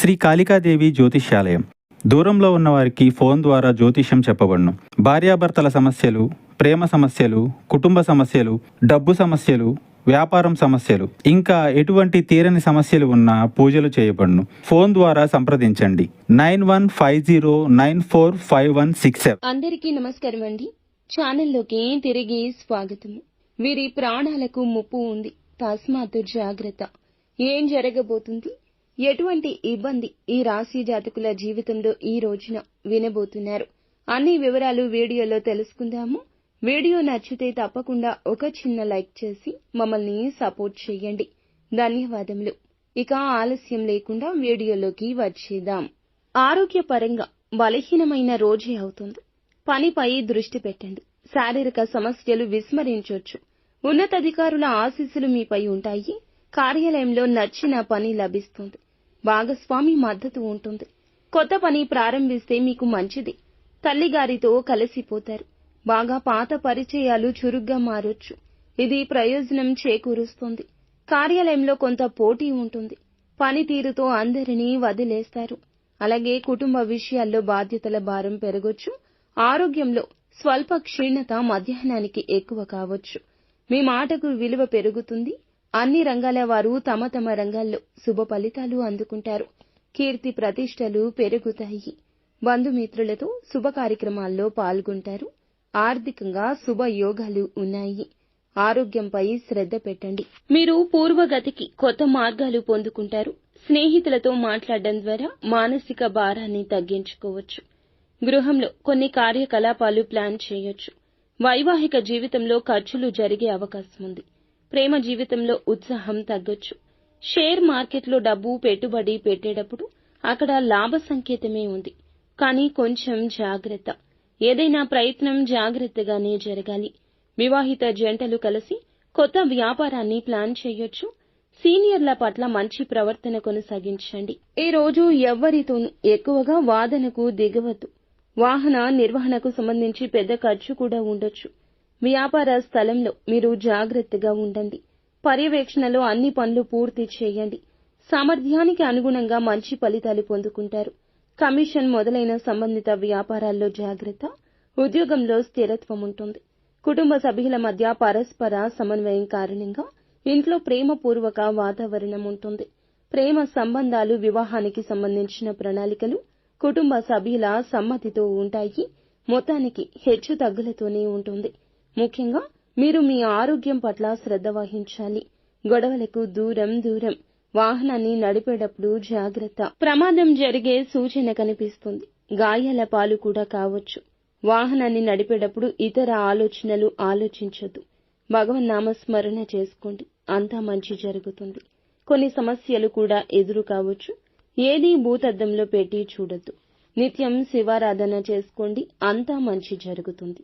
శ్రీ కాళికాదేవి జ్యోతిష్యాలయం. దూరంలో ఉన్నవారికి ఫోన్ ద్వారా జ్యోతిష్యం చెప్పబడును. భార్యాభర్తల సమస్యలు, ప్రేమ సమస్యలు, కుటుంబ సమస్యలు, డబ్బు సమస్యలు, వ్యాపారం సమస్యలు, ఇంకా ఎటువంటి తీరని సమస్యలు ఉన్నా పూజలు చేయబడును. ఫోన్ ద్వారా సంప్రదించండి 9150945167. అందరికీ నమస్కారం అండి. ఛానల్లోకి తిరిగి స్వాగతం. వీరి ప్రాణాలకు ముప్పు ఉంది, తస్మాత్ జాగ్రత్త. ఏం జరగబోతుంది, ఎటువంటి ఇబ్బంది ఈ రాశి జాతకుల జీవితంలో ఈ రోజున వినబోతున్నారు, అన్ని వివరాలు వీడియోలో తెలుసుకుందాము. వీడియో నచ్చితే తప్పకుండా ఒక చిన్న లైక్ చేసి మమ్మల్ని సపోర్ట్ చేయండి. ధన్యవాదములు. ఇక ఆలస్యం లేకుండా వీడియోలోకి వచ్చేద్దాం. ఆరోగ్యపరంగా బలహీనమైన రోజే అవుతుంది. పనిపై దృష్టి పెట్టండి. శారీరక సమస్యలు విస్మరించొచ్చు. ఉన్నతాధికారుల ఆశీస్సులు మీపై ఉంటాయి. కార్యాలయంలో నచ్చిన పని లభిస్తుంది. భాగస్వామి మద్దతు ఉంటుంది. కొత్త పని ప్రారంభిస్తే మీకు మంచిది. తల్లిగారితో కలిసిపోతారు. బాగా పాత పరిచయాలు చురుగ్గా మారొచ్చు. ఇది ప్రయోజనం చేకూరుస్తుంది. కార్యాలయంలో కొంత పోటీ ఉంటుంది. పనితీరుతో అందరినీ వదిలేస్తారు. అలాగే కుటుంబ విషయాల్లో బాధ్యతల భారం పెరగొచ్చు. ఆరోగ్యంలో స్వల్ప క్షీణత మధ్యాహ్నానికి ఎక్కువ కావచ్చు. మీ మాటకు విలువ పెరుగుతుంది. అన్ని రంగాల వారు తమ తమ రంగాల్లో శుభ ఫలితాలు అందుకుంటారు. కీర్తి ప్రతిష్టలు పెరుగుతాయి. బంధుమిత్రులతో శుభ కార్యక్రమాల్లో పాల్గొంటారు. ఆర్థికంగా శుభయోగాలు ఉన్నాయి. ఆరోగ్యంపై శ్రద్ధ పెట్టండి. మీరు పూర్వగతికి కొత్త మార్గాలు పొందుకుంటారు. స్నేహితులతో మాట్లాడడం ద్వారా మానసిక భారాన్ని తగ్గించుకోవచ్చు. గృహంలో కొన్ని కార్యకలాపాలు ప్లాన్ చేయొచ్చు. వైవాహిక జీవితంలో ఖర్చులు జరిగే అవకాశం ఉంది. ప్రేమ జీవితంలో ఉత్సాహం తగ్గొచ్చు. షేర్ మార్కెట్లో డబ్బు పెట్టుబడి పెట్టేటప్పుడు అక్కడ లాభ సంకేతమే ఉంది. కానీ కొంచెం జాగ్రత్త. ఏదైనా ప్రయత్నం జాగ్రత్తగానే జరగాలి. వివాహిత జంటలు కలిసి కొత్త వ్యాపారాన్ని ప్లాన్ చేయొచ్చు. సీనియర్ల పట్ల మంచి ప్రవర్తన కొనసాగించండి. ఈ రోజు ఎవ్వరితోనూ ఎక్కువగా వాదనకు దిగవద్దు. వాహన నిర్వహణకు సంబంధించి పెద్ద ఖర్చు కూడా ఉండొచ్చు. వ్యాపార స్థలంలో మీరు జాగ్రత్తగా ఉండండి. పర్యవేక్షణలో అన్ని పనులు పూర్తి చేయండి. సామర్థ్యానికి అనుగుణంగా మంచి ఫలితాలు పొందుకుంటారు. కమిషన్ మొదలైన సంబంధిత వ్యాపారాల్లో జాగ్రత్త. ఉద్యోగంలో స్థిరత్వం ఉంటుంది. కుటుంబ సభ్యుల మధ్య పరస్పర సమన్వయం కారణంగా ఇంట్లో ప్రేమపూర్వక వాతావరణం ఉంటుంది. ప్రేమ సంబంధాలు, వివాహానికి సంబంధించిన ప్రణాళికలు కుటుంబ సభ్యుల సమ్మతితో ఉంటాయి. మొత్తానికి హెచ్చు తగ్గులతోనే ఉంటుంది. ముఖ్యంగా మీరు మీ ఆరోగ్యం పట్ల శ్రద్ధ వహించాలి. గొడవలకు దూరం. వాహనాన్ని నడిపేటప్పుడు జాగ్రత్త. ప్రమాదం జరిగే సూచన కనిపిస్తుంది. గాయాల పాలు కూడా కావచ్చు. వాహనాన్ని నడిపేటప్పుడు ఇతర ఆలోచనలు ఆలోచించొద్దు. భగవన్నామస్మరణ చేసుకోండి. అంతా మంచి జరుగుతుంది. కొన్ని సమస్యలు కూడా ఎదురు కావచ్చు. ఏదీ భూతద్దంలో పెట్టి చూడొద్దు. నిత్యం శివారాధన చేసుకోండి. అంతా మంచి జరుగుతుంది.